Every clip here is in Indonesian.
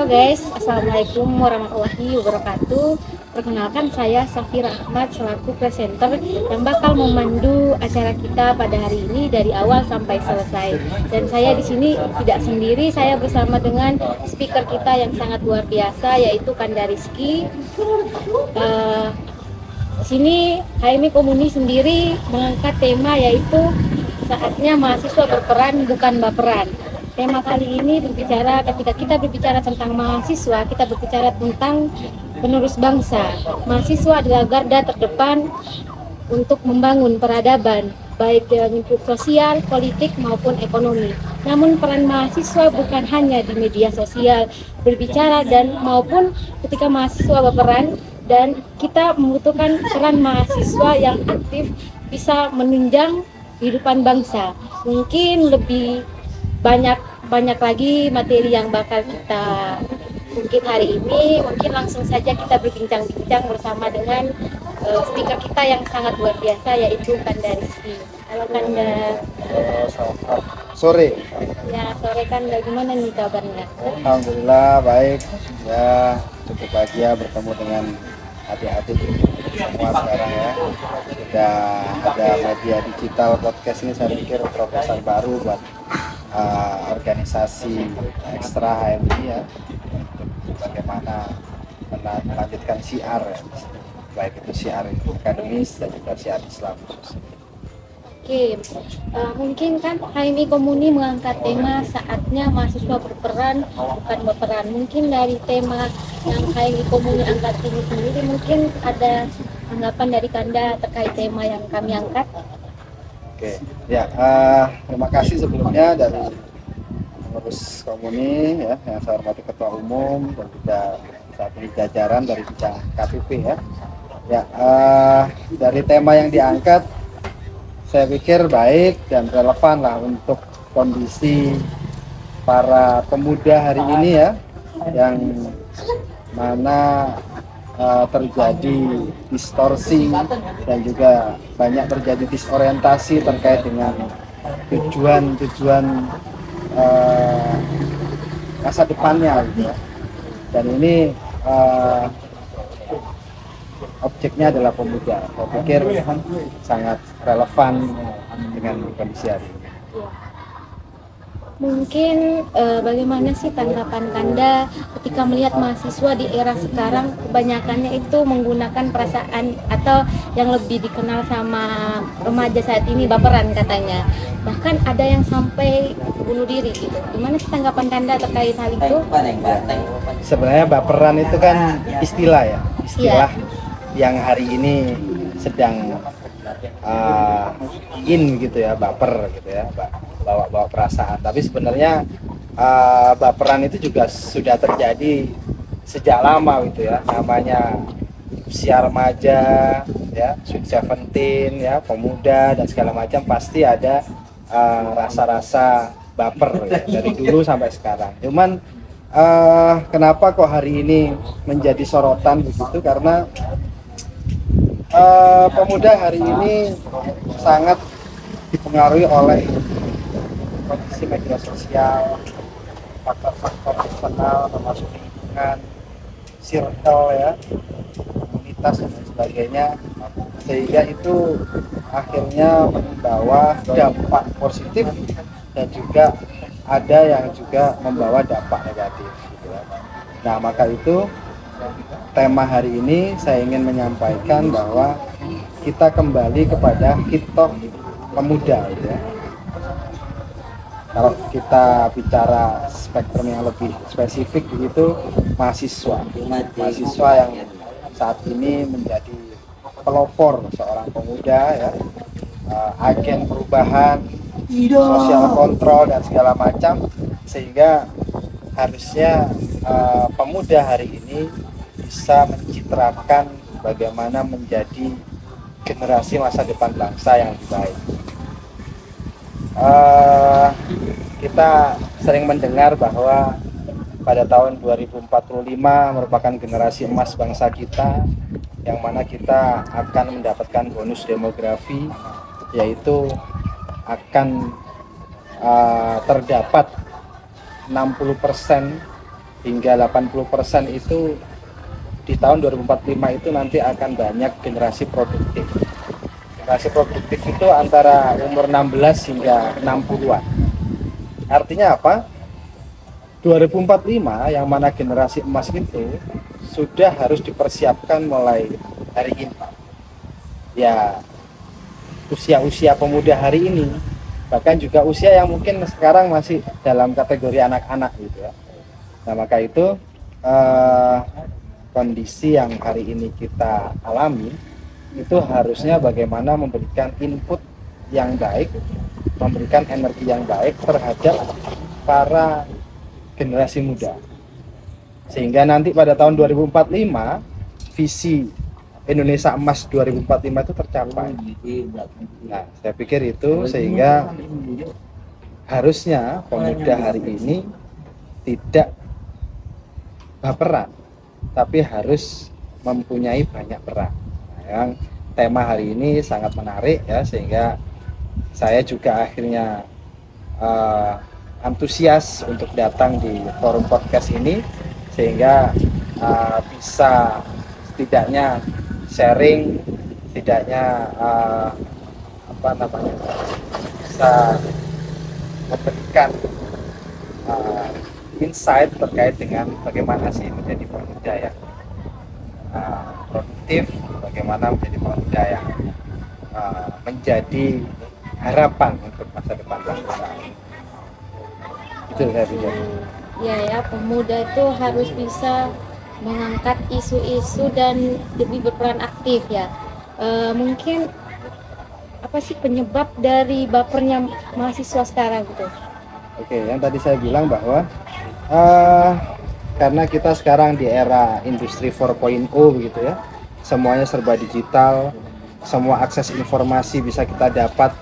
Halo guys, Assalamualaikum warahmatullahi wabarakatuh. Perkenalkan saya Safira Ahmad selaku presenter yang bakal memandu acara kita pada hari ini dari awal sampai selesai. Dan saya di sini tidak sendiri, saya bersama dengan speaker kita yang sangat luar biasa yaitu Kanda Rizky. Di sini HMI Komuni sendiri mengangkat tema yaitu saatnya mahasiswa berperan bukan baperan. Tema kali ini berbicara, ketika kita berbicara tentang mahasiswa, kita berbicara tentang penerus bangsa. Mahasiswa adalah garda terdepan untuk membangun peradaban, baik dalam lingkup sosial, politik, maupun ekonomi. Namun peran mahasiswa bukan hanya di media sosial berbicara dan maupun ketika mahasiswa berperan, dan kita membutuhkan peran mahasiswa yang aktif bisa menunjang kehidupan bangsa. Mungkin lebih banyak lagi materi yang bakal kita ungkit hari ini. Mungkin langsung saja kita berbincang-bincang bersama dengan speaker kita yang sangat luar biasa yaitu Kanda Rizky. Halo Kanda. Selamat sore. Ya, sore Kanda, gimana nih kabarnya? Alhamdulillah baik. Ya, cukup bahagia bertemu dengan adik-adik semua sekarang ya. Sudah ada media digital podcast ini, saya pikir terobosan baru buat organisasi ekstra HMI ya, untuk bagaimana melanjutkan syiar ya, baik itu syiar akademis dan juga syiar Islam. Oke, mungkin kan HMI Komuni mengangkat tema saatnya mahasiswa berperan bukan berperan. Mungkin dari tema yang HMI Komuni angkat ini sendiri, mungkin ada tanggapan dari Kanda terkait tema yang kami angkat. Oke, ya terima kasih sebelumnya dari pengurus Komuni ya, yang saya hormati Ketua Umum dan juga saat ini jajaran dari bidang KPP ya. Ya, dari tema yang diangkat saya pikir baik dan relevan lah untuk kondisi para pemuda hari ini ya, yang mana terjadi distorsi dan juga banyak terjadi disorientasi terkait dengan tujuan masa depannya gitu ya. Dan ini objeknya adalah pemuda. Saya pikir sangat relevan dengan kondisi hari ini. Mungkin bagaimana sih tanggapan Kanda ketika melihat mahasiswa di era sekarang kebanyakannya itu menggunakan perasaan atau yang lebih dikenal sama remaja saat ini baperan katanya, bahkan ada yang sampai bunuh diri gitu. Gimana sih tanggapan Kanda terkait hal itu? Sebenarnya baperan itu kan istilah ya, istilah yang hari ini sedang in gitu ya, baper gitu ya, bawa perasaan. Tapi sebenarnya baperan itu juga sudah terjadi sejak lama gitu ya, namanya usia remaja ya, sweet 17 ya, pemuda dan segala macam, pasti ada rasa-rasa baper ya, dari dulu sampai sekarang. Cuman kenapa kok hari ini menjadi sorotan begitu? Karena pemuda hari ini sangat dipengaruhi oleh kondisi media sosial, faktor-faktor eksternal termasuk lingkungan, circle ya, komunitas dan sebagainya, sehingga itu akhirnya membawa dampak positif dan juga ada yang juga membawa dampak negatif gitu ya. Nah, maka itu tema hari ini saya ingin menyampaikan bahwa kita kembali kepada hitoh pemuda gitu ya. Kalau kita bicara spektrum yang lebih spesifik begitu, mahasiswa yang saat ini menjadi pelopor seorang pemuda ya, agen perubahan, sosial kontrol dan segala macam, sehingga harusnya pemuda hari ini bisa mencitrakan bagaimana menjadi generasi masa depan bangsa yang lebih baik. Kita sering mendengar bahwa pada tahun 2045 merupakan generasi emas bangsa kita, yang mana kita akan mendapatkan bonus demografi, yaitu akan terdapat 60% hingga 80% itu di tahun 2045 itu nanti akan banyak generasi produktif. Generasi produktif itu antara umur 16 hingga 60-an. Artinya apa? 2045 yang mana generasi emas itu sudah harus dipersiapkan mulai hari ini. Ya, usia-usia pemuda hari ini, bahkan juga usia yang mungkin sekarang masih dalam kategori anak-anak gitu ya. Nah, maka itu kondisi yang hari ini kita alami itu harusnya bagaimana memberikan input yang baik, memberikan energi yang baik terhadap para generasi muda, sehingga nanti pada tahun 2045 visi Indonesia Emas 2045 itu tercapai. Nah, saya pikir itu sehingga harusnya pemuda hari ini tidak baperan, tapi harus mempunyai banyak peran. Nah, yang tema hari ini sangat menarik ya, sehingga saya juga akhirnya antusias untuk datang di forum podcast ini, sehingga bisa setidaknya sharing, setidaknya bisa memberikan insight terkait dengan bagaimana sih menjadi pemuda yang produktif, bagaimana menjadi pemuda yang menjadi harapan untuk masa depan bangsa. Itu saya pikir. Ya, pemuda itu harus bisa mengangkat isu-isu dan lebih berperan aktif ya. Mungkin apa sih penyebab dari bapernya mahasiswa sekarang gitu? Oke, yang tadi saya bilang bahwa karena kita sekarang di era industri 4.0 begitu ya, semuanya serba digital, semua akses informasi bisa kita dapat,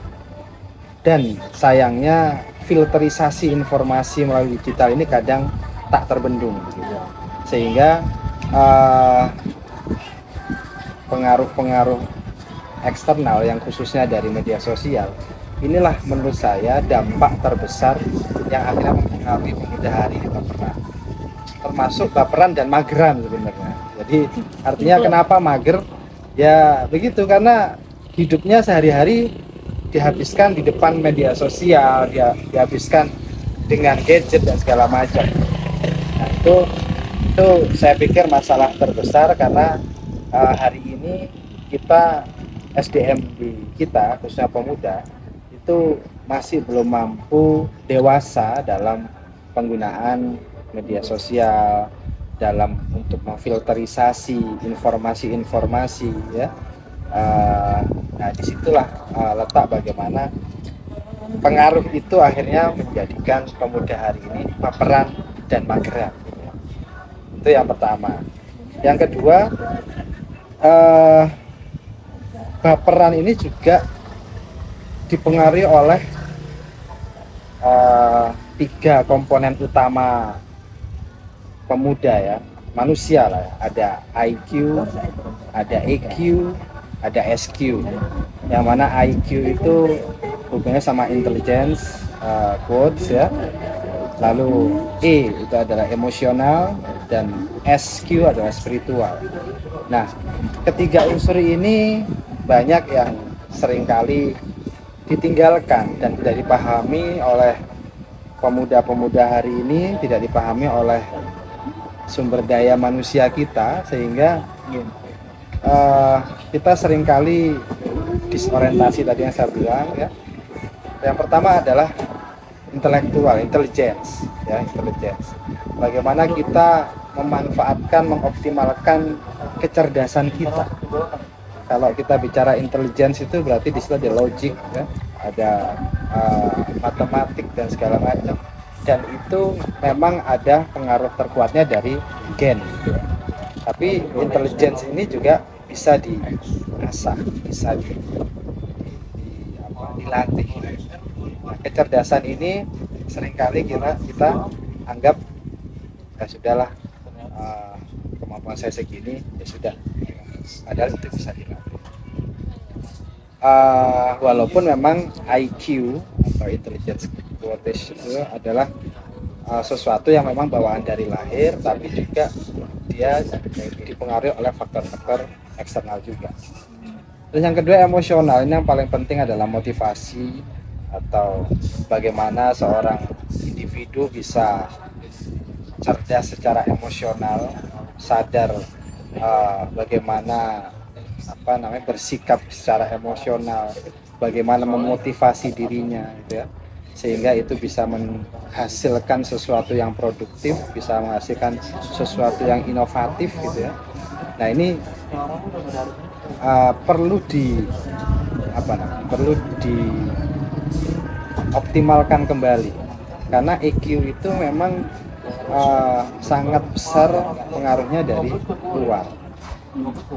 dan sayangnya filterisasi informasi melalui digital ini kadang tak terbendung begitu. Sehingga pengaruh-pengaruh eksternal yang khususnya dari media sosial, inilah menurut saya dampak terbesar yang akhirnya mempengaruhi pemuda hari ini termasuk baperan dan mageran sebenarnya. Jadi artinya kenapa mager? Ya begitu, karena hidupnya sehari-hari dihabiskan di depan media sosial, dihabiskan dengan gadget dan segala macam. Nah, itu saya pikir masalah terbesar, karena hari ini kita SDM di kita khususnya pemuda itu masih belum mampu dewasa dalam penggunaan media sosial, dalam untuk memfilterisasi informasi-informasi ya. Nah, disitulah letak bagaimana pengaruh itu akhirnya menjadikan pemuda hari ini baperan dan mageran. Itu yang pertama. Yang kedua, baperan ini juga dipengaruhi oleh 3 komponen utama pemuda ya, manusia lah ya. Ada IQ, ada EQ, ada SQ. Yang mana IQ itu hubungannya sama intelligence, quotes ya. Lalu E itu adalah emosional, dan SQ adalah spiritual. Nah, ketiga unsur ini banyak yang seringkali ditinggalkan dan tidak dipahami oleh pemuda-pemuda hari ini, tidak dipahami oleh sumber daya manusia kita, sehingga kita seringkali disorientasi tadi yang saya bilang ya. Yang pertama adalah intelektual, intelligence ya, intelligence. Bagaimana kita memanfaatkan, mengoptimalkan kecerdasan kita. Kalau kita bicara intelligence itu berarti di situ ada logik ya, ada matematik dan segala macam. Dan itu memang ada pengaruh terkuatnya dari gen gitu. Tapi intelligence ini juga bisa diasah, bisa dilatih. Nah, kecerdasan ini seringkali kita anggap ya sudahlah, kemampuan saya segini ya sudah, padahal itu bisa dilatih. Walaupun memang IQ atau intelligence quotient itu adalah sesuatu yang memang bawaan dari lahir, tapi juga dia dipengaruhi oleh faktor-faktor eksternal juga. Terus yang kedua emosional, ini yang paling penting adalah motivasi atau bagaimana seorang individu bisa cerdas secara emosional, sadar bagaimana bersikap secara emosional, bagaimana memotivasi dirinya gitu ya, sehingga itu bisa menghasilkan sesuatu yang produktif, bisa menghasilkan sesuatu yang inovatif gitu ya. Nah ini perlu dioptimalkan kembali, karena EQ itu memang sangat besar pengaruhnya dari luar.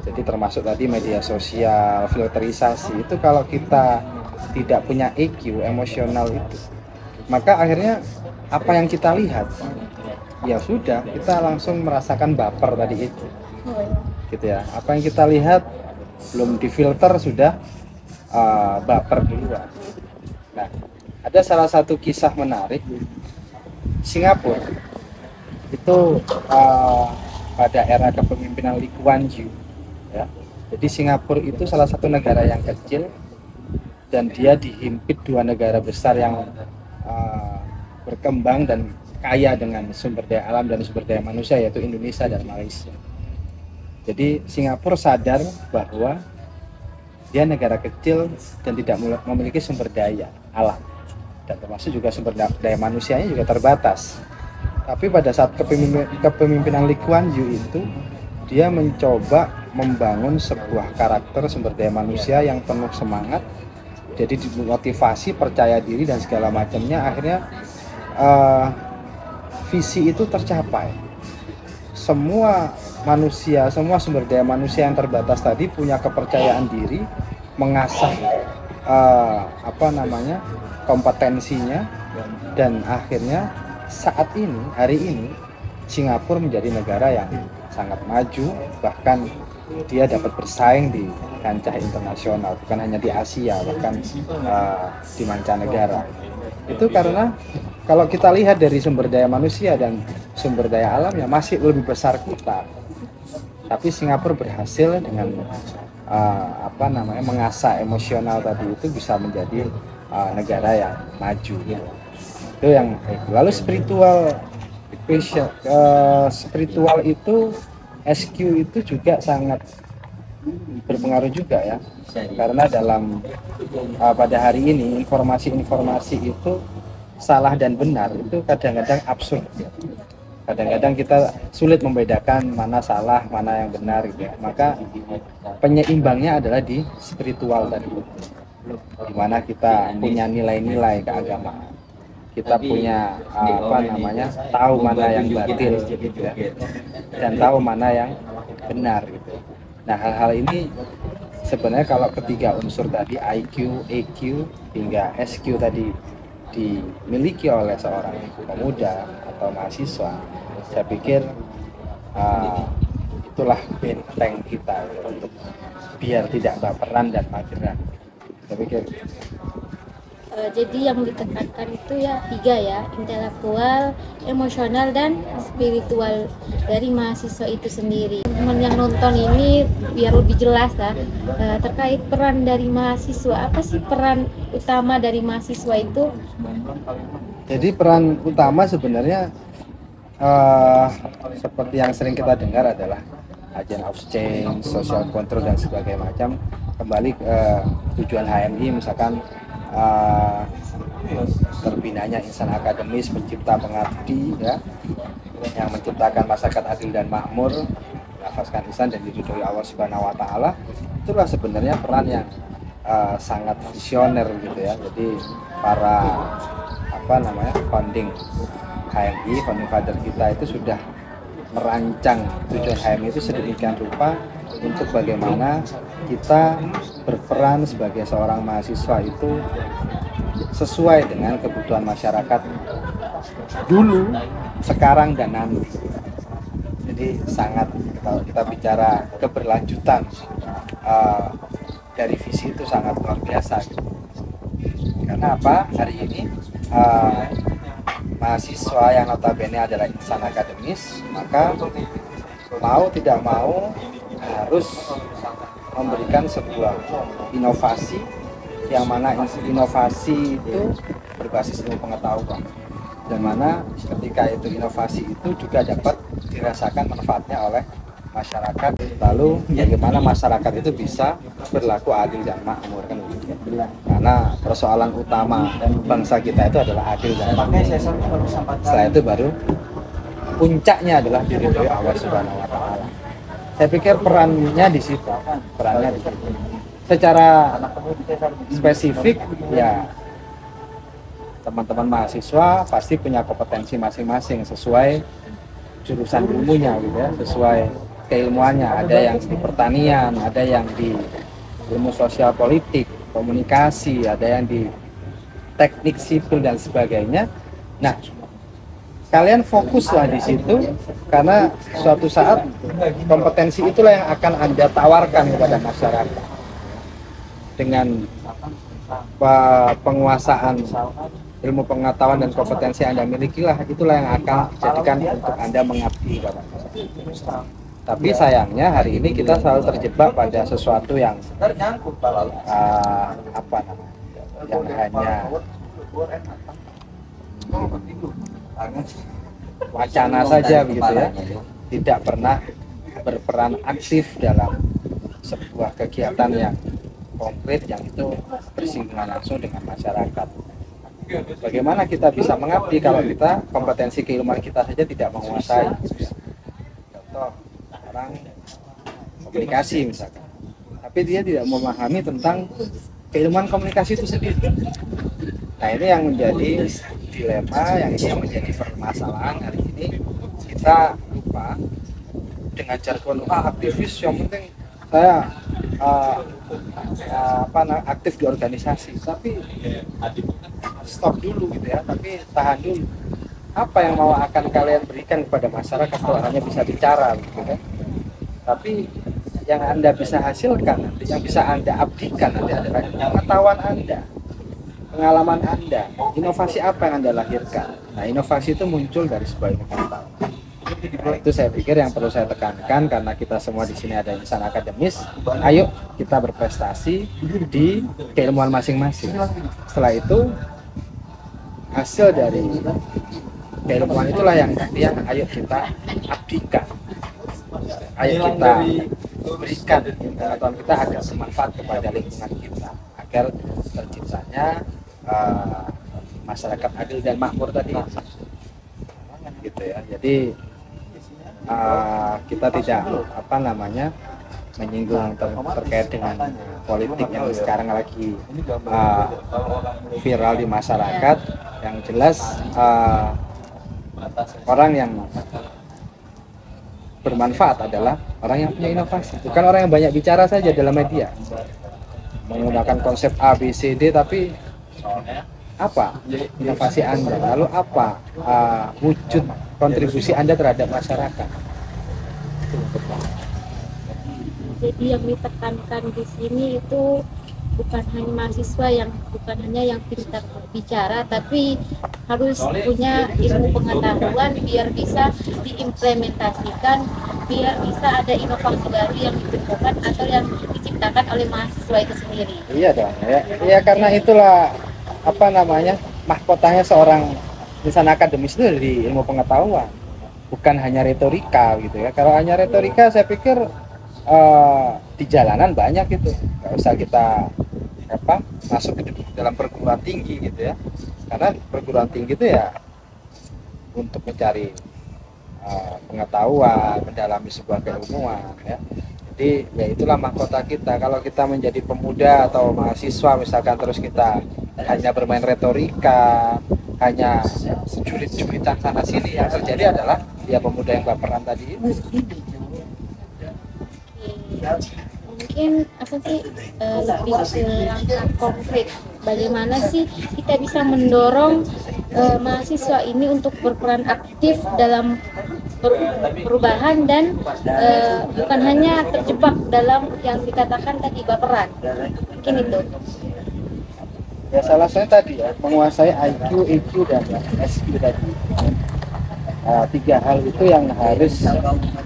Jadi termasuk tadi media sosial, filterisasi itu, kalau kita tidak punya EQ emosional itu, maka akhirnya apa yang kita lihat ya sudah, kita langsung merasakan baper tadi itu gitu ya. Apa yang kita lihat belum difilter sudah baper duluan. Nah, ada salah satu kisah menarik. Singapura itu pada era kepemimpinan Lee Kuan Yew ya. Jadi Singapura itu salah satu negara yang kecil dan dia dihimpit dua negara besar yang berkembang dan kaya dengan sumber daya alam dan sumber daya manusia, yaitu Indonesia dan Malaysia. Jadi Singapura sadar bahwa dia negara kecil dan tidak memiliki sumber daya alam, dan termasuk juga sumber daya manusianya juga terbatas. Tapi pada saat kepemimpinan Lee Kuan Yew itu, dia mencoba membangun sebuah karakter sumber daya manusia yang penuh semangat, jadi dimotivasi, percaya diri dan segala macamnya. Akhirnya visi itu tercapai. Semua manusia, semua sumber daya manusia yang terbatas tadi punya kepercayaan diri, mengasah kompetensinya, dan akhirnya saat ini, hari ini, Singapura menjadi negara yang sangat maju, bahkan dia dapat bersaing di kancah internasional, bukan hanya di Asia, bahkan di mancanegara. Itu karena kalau kita lihat dari sumber daya manusia dan sumber daya alam yang masih lebih besar kita, tapi Singapura berhasil dengan mengasah emosional tadi itu bisa menjadi negara yang maju gitu. Itu yang lalu spiritual itu, SQ itu juga sangat berpengaruh juga ya, karena pada hari ini informasi itu salah dan benar itu kadang-kadang absurd ya. Kadang-kadang kita sulit membedakan mana salah, mana yang benar gitu ya. Maka penyeimbangnya adalah di spiritual tadi, di mana kita punya nilai-nilai keagamaan, kita punya tahu mana yang batil gitu ya, dan tahu mana yang benar gitu. Nah, hal-hal ini sebenarnya kalau ketiga unsur tadi, IQ, EQ hingga SQ tadi dimiliki oleh seorang pemuda atau mahasiswa, saya pikir itulah benteng kita untuk biar tidak baperan dan mageran. Saya pikir jadi yang ditekankan itu ya 3 ya, intelektual, emosional, dan spiritual dari mahasiswa itu sendiri. Teman yang nonton ini biar lebih jelas lah terkait peran dari mahasiswa. Apa sih peran utama dari mahasiswa itu? Jadi peran utama sebenarnya seperti yang sering kita dengar adalah agent of change, social control dan sebagainya macam. Kembali ke tujuan HMI, misalkan terbinanya insan akademis, pencipta pengabdi ya, yang menciptakan masyarakat adil dan makmur, melafazkan ihsan dan diridhoi Allah Subhanahu wa taala. Itulah sebenarnya peran yang sangat visioner gitu ya. Jadi para founding HMI, founding father kita itu sudah merancang tujuan HMI itu sedemikian rupa untuk bagaimana kita berperan sebagai seorang mahasiswa itu sesuai dengan kebutuhan masyarakat dulu, sekarang, dan nanti. Jadi sangat, kalau kita bicara keberlanjutan dari visi itu sangat luar biasa gitu. Karena apa? Hari ini mahasiswa yang notabene adalah insan akademis, maka mau tidak mau harus memberikan sebuah inovasi, yang mana inovasi itu berbasis ilmu pengetahuan, dan mana ketika itu inovasi itu juga dapat dirasakan manfaatnya oleh masyarakat. Lalu bagaimana masyarakat itu bisa berlaku adil dan makmur, kan begitu. Karena persoalan utama bangsa kita itu adalah adil dan makmur. Setelah itu baru puncaknya adalah diridhoi Allah Subhanahu wa taala. Saya pikir perannya di situ. Secara spesifik ya teman-teman mahasiswa pasti punya kompetensi masing-masing sesuai jurusan ilmunya gitu ya, sesuai keilmuannya. Ada yang di pertanian, ada yang di ilmu sosial politik, komunikasi, ada yang di teknik sipil dan sebagainya. Nah, kalian fokuslah di situ, karena suatu saat kompetensi itulah yang akan Anda tawarkan kepada masyarakat. Dengan penguasaan ilmu pengetahuan dan kompetensi yang Anda milikilah, itulah yang akan dijadikan untuk Anda mengabdi kepada masyarakat. Tapi sayangnya hari ini kita selalu terjebak pada sesuatu yang apa namanya, yang hanya wacana saja begitu ya, tidak pernah berperan aktif dalam sebuah kegiatan yang konkret yang itu bersinggungan langsung dengan masyarakat. Bagaimana kita bisa mengabdi kalau kita kompetensi keilmuan kita saja tidak menguasai? Contoh, orang komunikasi misalkan, tapi dia tidak memahami tentang keilmuan komunikasi itu sendiri. Nah, ini yang menjadi dilema, yang menjadi permasalahan hari ini. Kita lupa dengan jargon aktivis, yang penting saya aktif di organisasi, tapi stop dulu gitu ya, tapi tahan dulu. Apa yang mau akan kalian berikan kepada masyarakat kalau hanya bisa bicara gitu kan? Tapi yang Anda bisa hasilkan nanti, yang bisa Anda abdikan nanti adalah pengetahuan Anda, pengalaman Anda, inovasi apa yang Anda lahirkan. Nah, inovasi itu muncul dari sebuah ilmu pengetahuan. Nah, itu saya pikir yang perlu saya tekankan, karena kita semua di sini ada insan akademis. Ayo kita berprestasi di keilmuan masing-masing. Setelah itu hasil dari keilmuan itulah yang ayo kita abdikan. Ayo kita berikan pengetahuan kita agar bermanfaat kepada lingkungan kita, agar terciptanya masyarakat adil dan makmur tadi, gitu ya. Jadi kita tidak menyinggung terkait dengan politik yang sekarang lagi viral di masyarakat. Yang jelas orang yang bermanfaat adalah orang yang punya inovasi, bukan orang yang banyak bicara saja dalam media menggunakan konsep A, B, C, D, tapi apa inovasi Anda, lalu apa wujud kontribusi Anda terhadap masyarakat. Jadi yang ditekankan di sini itu bukan hanya mahasiswa yang pintar berbicara, tapi harus punya ilmu pengetahuan biar bisa diimplementasikan, biar bisa ada inovasi baru yang ditemukan atau yang diciptakan oleh mahasiswa itu sendiri. Iya dong ya, karena itulah mahkotanya seorang insan akademis itu di ilmu pengetahuan, bukan hanya retorika gitu ya. Kalau hanya retorika, saya pikir di jalanan banyak gitu, nggak usah kita masuk ke dalam perguruan tinggi gitu ya, karena perguruan tinggi itu ya untuk mencari pengetahuan, mendalami sebuah keilmuan ya. Jadi ya itulah mahkota kita. Kalau kita menjadi pemuda atau mahasiswa misalkan, terus kita hanya bermain retorika, hanya julit-julitan sana sini, yang terjadi adalah ya pemuda yang baperan tadi itu. Mungkin lebih ke langkah konkret, bagaimana sih kita bisa mendorong mahasiswa ini untuk berperan aktif dalam perubahan dan bukan hanya terjebak dalam yang dikatakan tadi baperan. Mungkin itu Ya salah satunya tadi ya, menguasai IQ, EQ dan SQ tadi. Tiga hal itu yang harus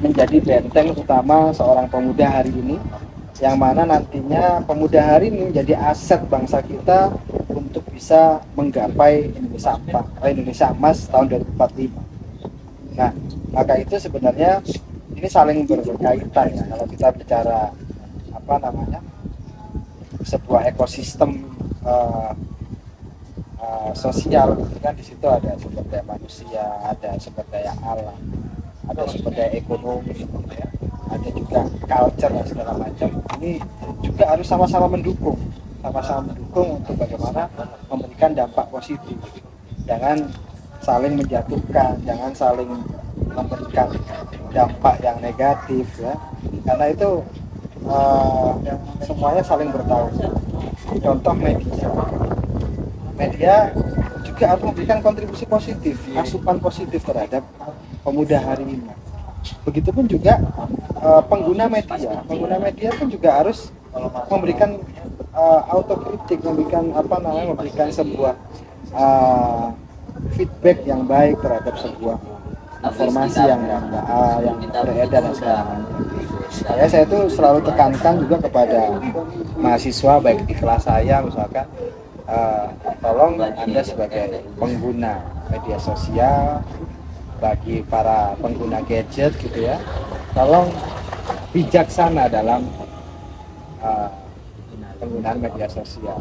menjadi benteng utama seorang pemuda hari ini, yang mana nantinya pemuda hari ini menjadi aset bangsa kita untuk bisa menggapai Indonesia Emas tahun 2045. Nah, maka itu sebenarnya ini saling berkaitan ya. Kalau kita bicara apa namanya, sebuah ekosistem sosial, kan di situ ada sumber daya manusia, ada sumber daya alam, ada sumber daya ekonomi, ya, ada juga culture dan segala macam. Ini juga harus sama-sama mendukung untuk bagaimana memberikan dampak positif. Jangan saling menjatuhkan, jangan saling memberikan dampak yang negatif ya, karena itu semuanya saling bertanggung. Contoh media juga harus memberikan kontribusi positif, asupan positif terhadap pemuda hari ini. Begitupun juga pengguna media pun juga harus memberikan autokritik, memberikan sebuah feedback yang baik terhadap sebuah informasi yang beredar dan segala macam. Saya itu selalu tekankan juga kepada mahasiswa baik di kelas saya misalkan, tolong Anda sebagai pengguna media sosial, bagi para pengguna gadget gitu ya, tolong bijaksana dalam penggunaan media sosial.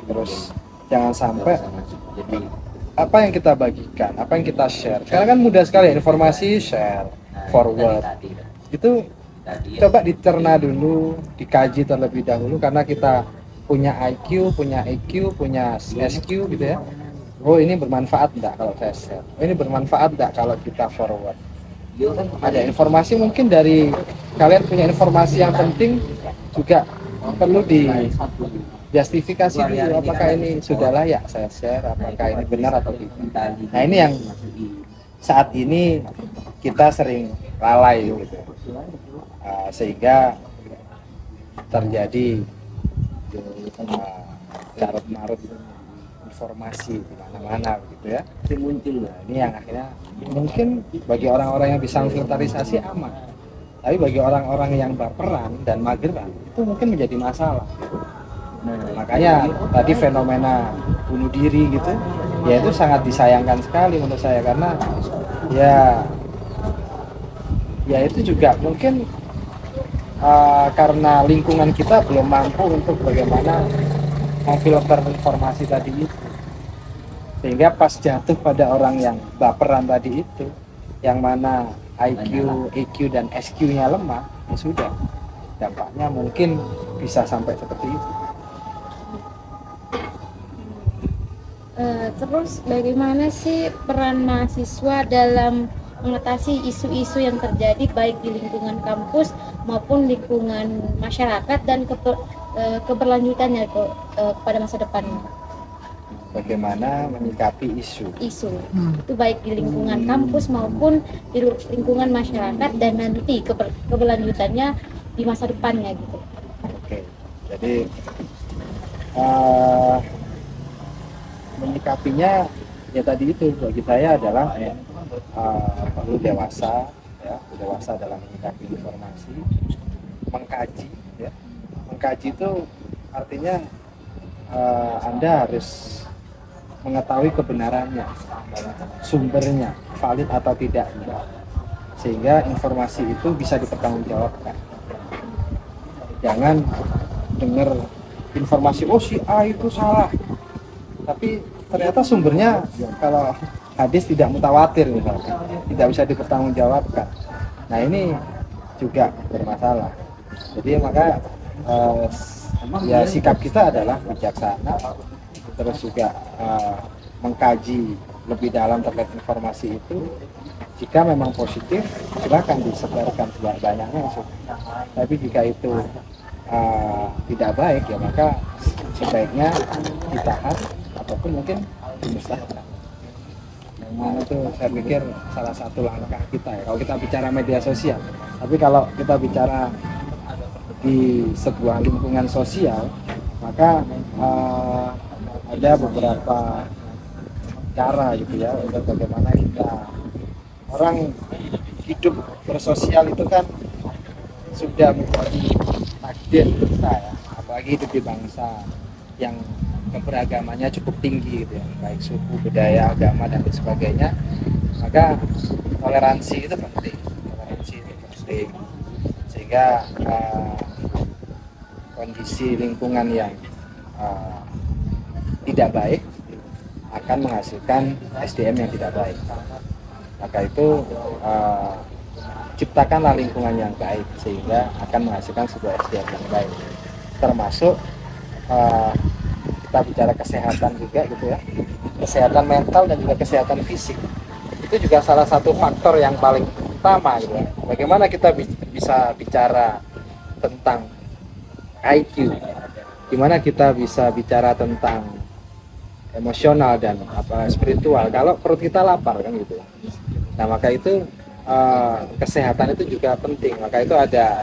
Terus jangan sampai apa yang kita bagikan, apa yang kita share, sekarang kan mudah sekali informasi share, forward, itu coba dicerna dulu, dikaji terlebih dahulu, karena kita punya IQ, punya EQ, punya SQ gitu ya. Oh, ini bermanfaat enggak kalau saya share? Oh, ini bermanfaat enggak kalau kita forward? Ada informasi mungkin dari kalian punya informasi yang penting juga perlu di justifikasi dulu, apakah ini sudah layak saya share, apakah ini benar atau tidak. Nah, ini yang saat ini kita sering lalai gitu, sehingga terjadi carut marut informasi di mana-mana gitu ya. Nah, ini yang akhirnya mungkin bagi orang-orang yang bisa filterisasi aman, tapi bagi orang-orang yang baperan dan mageran itu mungkin menjadi masalah. Nah, makanya tadi fenomena bunuh diri gitu ya, itu sangat disayangkan sekali menurut saya, karena ya itu juga mungkin karena lingkungan kita belum mampu untuk bagaimana memfilter informasi tadi itu, sehingga pas jatuh pada orang yang baperan tadi itu, yang mana IQ, EQ dan SQ-nya lemah, ya sudah, dampaknya mungkin bisa sampai seperti itu. Terus bagaimana sih peran mahasiswa dalam mengatasi isu-isu yang terjadi baik di lingkungan kampus maupun lingkungan masyarakat dan keberlanjutannya kepada masa depan? Bagaimana menyikapi isu itu baik di lingkungan kampus maupun di lingkungan masyarakat dan nanti keberlanjutannya di masa depannya gitu. Oke, jadi menyikapinya ya tadi itu bagi saya adalah perlu dewasa dalam menyikapi informasi, mengkaji ya. Mengkaji itu artinya Anda harus mengetahui kebenarannya, sumbernya valid atau tidaknya, sehingga informasi itu bisa dipertanggungjawabkan. Jangan dengar informasi si A itu salah, tapi ternyata sumbernya kalau hadis tidak mutawatir misalnya, tidak bisa dipertanggungjawabkan. Nah, ini juga bermasalah. Jadi maka ya sikap kita adalah bijaksana, terus juga mengkaji lebih dalam terkait informasi itu. Jika memang positif, silakan disebarkan sebanyak-banyaknya. Tapi jika itu tidak baik, ya maka sebaiknya ditahan ataupun mungkin dimusnahkan. Nah, itu saya pikir salah satu langkah kita ya, kalau kita bicara media sosial. Tapi kalau kita bicara di sebuah lingkungan sosial, maka ada beberapa cara gitu ya untuk bagaimana kita orang hidup bersosial itu kan sudah menjadi takdir kita ya, apalagi hidup di bangsa yang keberagamannya cukup tinggi gitu ya, baik suku, budaya, agama dan lain sebagainya. Maka toleransi itu penting, sehingga kondisi lingkungan yang tidak baik akan menghasilkan SDM yang tidak baik. Maka itu ciptakanlah lingkungan yang baik sehingga akan menghasilkan sebuah SDM yang baik. Termasuk kita bicara kesehatan juga gitu ya, kesehatan mental dan juga kesehatan fisik. Itu juga salah satu faktor yang paling utama gitu ya. Bagaimana kita bisa bicara tentang IQ, gimana kita bisa bicara tentang emosional dan spiritual kalau perut kita lapar kan gitu. Nah maka itu kesehatan itu juga penting. Maka itu ada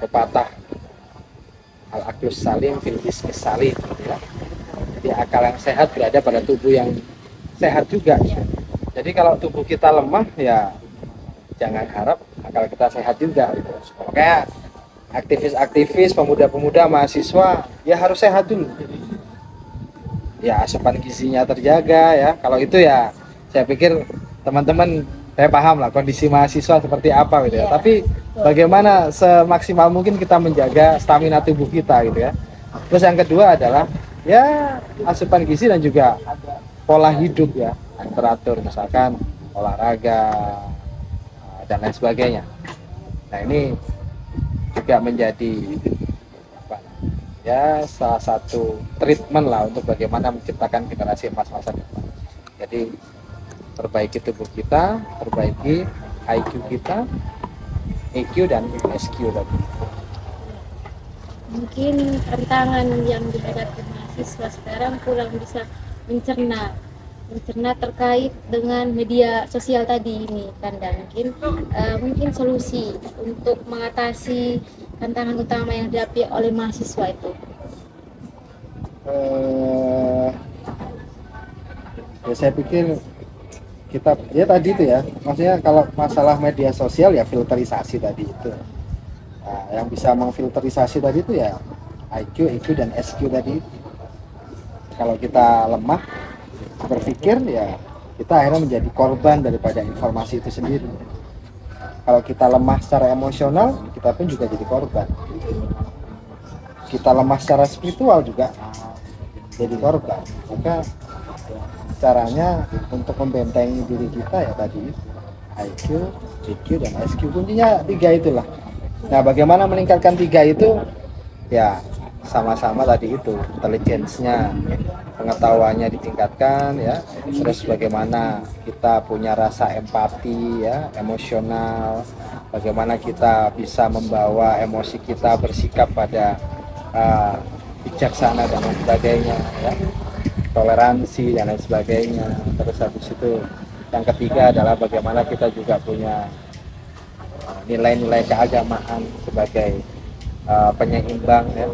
pepatah al-aqlus salim fil jismis salim gitu ya. Jadi akal yang sehat berada pada tubuh yang sehat juga. Jadi kalau tubuh kita lemah ya jangan harap akal kita sehat juga gitu. Makanya aktivis-aktivis, pemuda-pemuda, mahasiswa ya harus sehat dulu. Ya asupan gizinya terjaga ya. Kalau itu ya saya pikir teman-teman, saya paham lah kondisi mahasiswa seperti apa gitu ya. Tapi bagaimana semaksimal mungkin kita menjaga stamina tubuh kita gitu ya. Terus yang kedua adalah ya asupan gizi dan juga pola hidup ya yang teratur, misalkan olahraga dan lain sebagainya. Nah ini juga menjadi ya salah satu treatment lah untuk bagaimana menciptakan generasi emas masa depan. Jadi perbaiki tubuh kita, perbaiki IQ kita, EQ dan SQ tadi. Mungkin tantangan yang dihadapi mahasiswa sekarang kurang bisa mencerna terkait dengan media sosial tadi ini kan, dan mungkin solusi untuk mengatasi tantangan utama yang dihadapi oleh mahasiswa itu. Ya saya pikir kita ya tadi itu ya, maksudnya kalau masalah media sosial ya filterisasi tadi itu. Nah, yang bisa mengfilterisasi tadi itu ya IQ, EQ dan SQ tadi. Kalau kita lemah berpikir ya kita akhirnya menjadi korban daripada informasi itu sendiri. Kalau kita lemah secara emosional, kita pun juga jadi korban. Kita lemah secara spiritual juga jadi korban. Maka caranya untuk membentengi diri kita ya tadi IQ, EQ dan SQ, kuncinya 3 itulah. Nah bagaimana meningkatkan 3 itu ya sama-sama tadi itu intelijensinya, pengetahuannya ditingkatkan ya, terus bagaimana kita punya rasa empati ya, emosional, bagaimana kita bisa membawa emosi kita bersikap pada bijaksana dan lain sebagainya ya, toleransi dan lain sebagainya. Terus habis itu yang ketiga adalah bagaimana kita juga punya nilai-nilai keagamaan sebagai penyeimbang ya,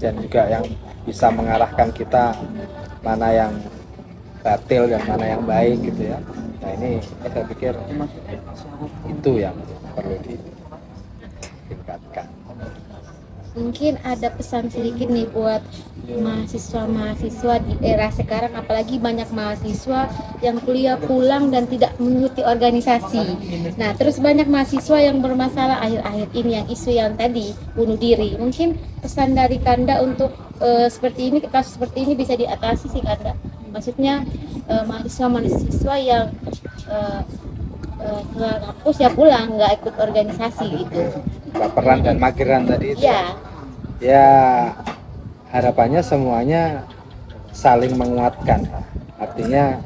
dan juga yang bisa mengarahkan kita mana yang batil dan mana yang baik gitu ya. Nah ini saya pikir itu yang perlu ditingkatkan. Mungkin ada pesan sedikit nih buat mahasiswa-mahasiswa di era sekarang, apalagi banyak mahasiswa yang kuliah pulang dan tidak mengikuti organisasi. Nah, terus banyak mahasiswa yang bermasalah akhir-akhir ini, yang isu yang tadi bunuh diri. Mungkin pesan dari Kanda untuk seperti ini, kasus seperti ini bisa diatasi sih Kanda. Maksudnya mahasiswa-mahasiswa yang setelah kampus ya pulang, nggak ikut organisasi gitu. Baperan dan mageran tadi itu. Ya harapannya semuanya saling menguatkan. Artinya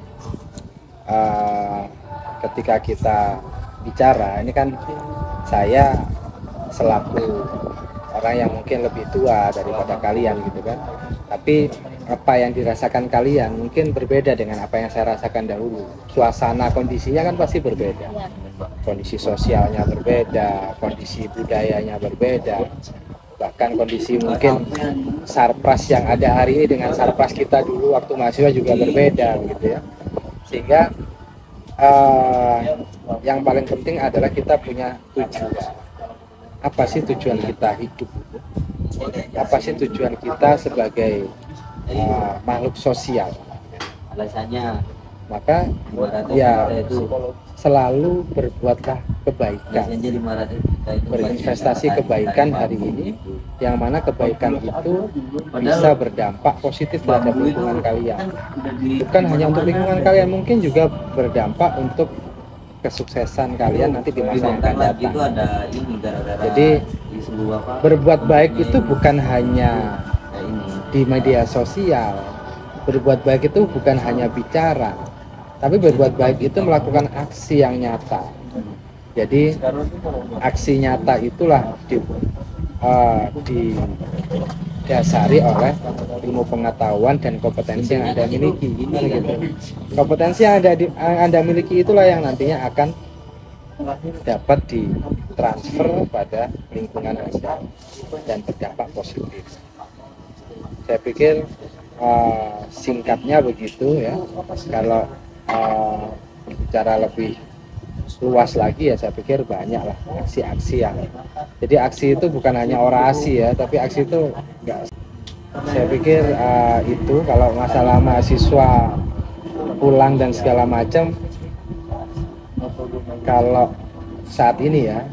ketika kita bicara, ini kan saya selaku orang yang mungkin lebih tua daripada kalian gitu kan, tapi apa yang dirasakan kalian mungkin berbeda dengan apa yang saya rasakan dahulu. Suasana kondisinya kan pasti berbeda, kondisi sosialnya berbeda, kondisi budayanya berbeda. bahkan kondisi mungkin sarpras yang ada hari ini dengan sarpras kita dulu waktu mahasiswa juga berbeda gitu ya, sehingga yang paling penting adalah kita punya tujuan. Apa sih tujuan kita hidup? Apa sih tujuan kita sebagai makhluk sosial? Alasannya Maka ya selalu berbuatlah kebaikan, berinvestasi kebaikan hari ini, yang mana kebaikan itu bisa berdampak positif terhadap lingkungan kalian. Bukan hanya untuk lingkungan kalian, mungkin juga berdampak untuk kesuksesan kalian nanti di masa yang akan datang. Jadi berbuat baik itu bukan hanya di media sosial, berbuat baik itu bukan hanya bicara, tapi berbuat baik itu melakukan aksi yang nyata. Jadi aksi nyata itulah didasari oleh ilmu pengetahuan dan kompetensi yang Anda miliki. Gitu. Kompetensi yang Anda miliki itulah yang nantinya akan dapat ditransfer pada lingkungan Anda dan berdampak positif. Saya pikir singkatnya begitu ya. Kalau bicara lebih luas lagi ya, saya pikir banyak lah aksi-aksi yang, jadi aksi itu bukan hanya orasi ya, tapi aksi itu enggak. Saya pikir itu kalau masalah mahasiswa pulang dan segala macam, kalau saat ini ya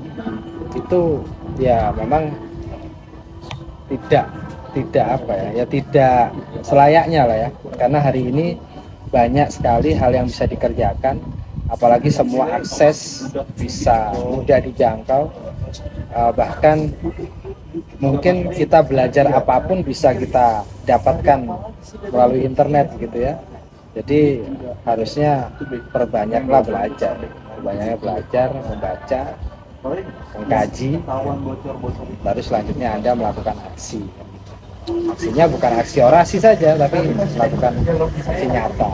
itu ya memang tidak tidak selayaknya lah ya, karena hari ini banyak sekali hal yang bisa dikerjakan, apalagi semua akses bisa mudah dijangkau, bahkan mungkin kita belajar apapun bisa kita dapatkan melalui internet gitu ya. Jadi harusnya perbanyaklah belajar, membaca, mengkaji, baru selanjutnya Anda melakukan aksi. Aksinya bukan aksi orasi saja, tapi melakukan aksi nyata.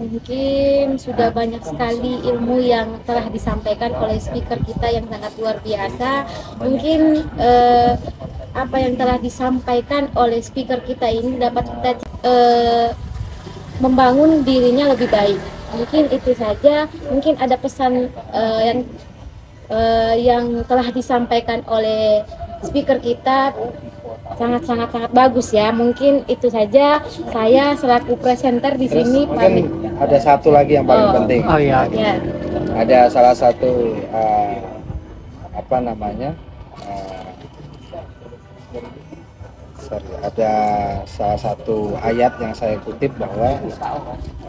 Mungkin sudah banyak sekali ilmu yang telah disampaikan oleh speaker kita yang sangat luar biasa. Mungkin apa yang telah disampaikan oleh speaker kita ini dapat kita membangun dirinya lebih baik. Mungkin itu saja. Mungkin ada pesan yang telah disampaikan oleh speaker kita sangat bagus ya. Mungkin itu saja, saya selaku presenter di sini pamit. Ada satu lagi yang paling penting. Oh iya. Ya. Ada salah satu ada salah satu ayat yang saya kutip bahwa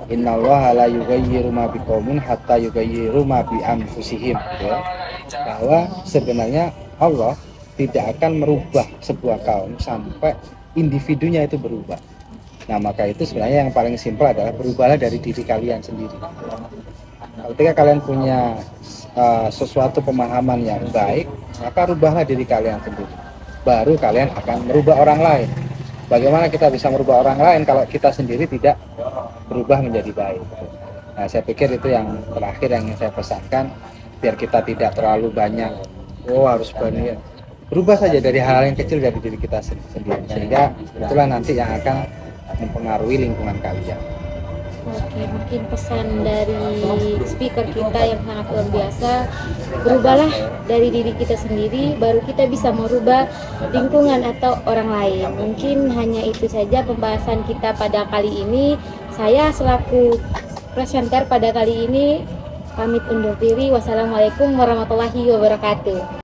innallaha la yughayyiru ma biqaumin hatta yughayyiru ma bi anfusihim, ya. Bahwa sebenarnya Allah tidak akan merubah sebuah kaum sampai individunya itu berubah. Nah, maka itu sebenarnya yang paling simpel adalah berubahlah dari diri kalian sendiri. Ketika kalian punya sesuatu pemahaman yang baik, maka rubahlah diri kalian sendiri. Baru kalian akan merubah orang lain. Bagaimana kita bisa merubah orang lain kalau kita sendiri tidak berubah menjadi baik? Nah, saya pikir itu yang terakhir yang ingin saya pesankan, biar kita tidak terlalu banyak harus banyak. Berubah saja dari hal yang kecil dari diri kita sendiri, sehingga itulah nanti yang akan mempengaruhi lingkungan kalian. Oke, mungkin pesan dari speaker kita yang sangat luar biasa, berubahlah dari diri kita sendiri, baru kita bisa merubah lingkungan atau orang lain. Mungkin hanya itu saja pembahasan kita pada kali ini. Saya selaku presenter pada kali ini pamit undur diri. Wassalamualaikum warahmatullahi wabarakatuh.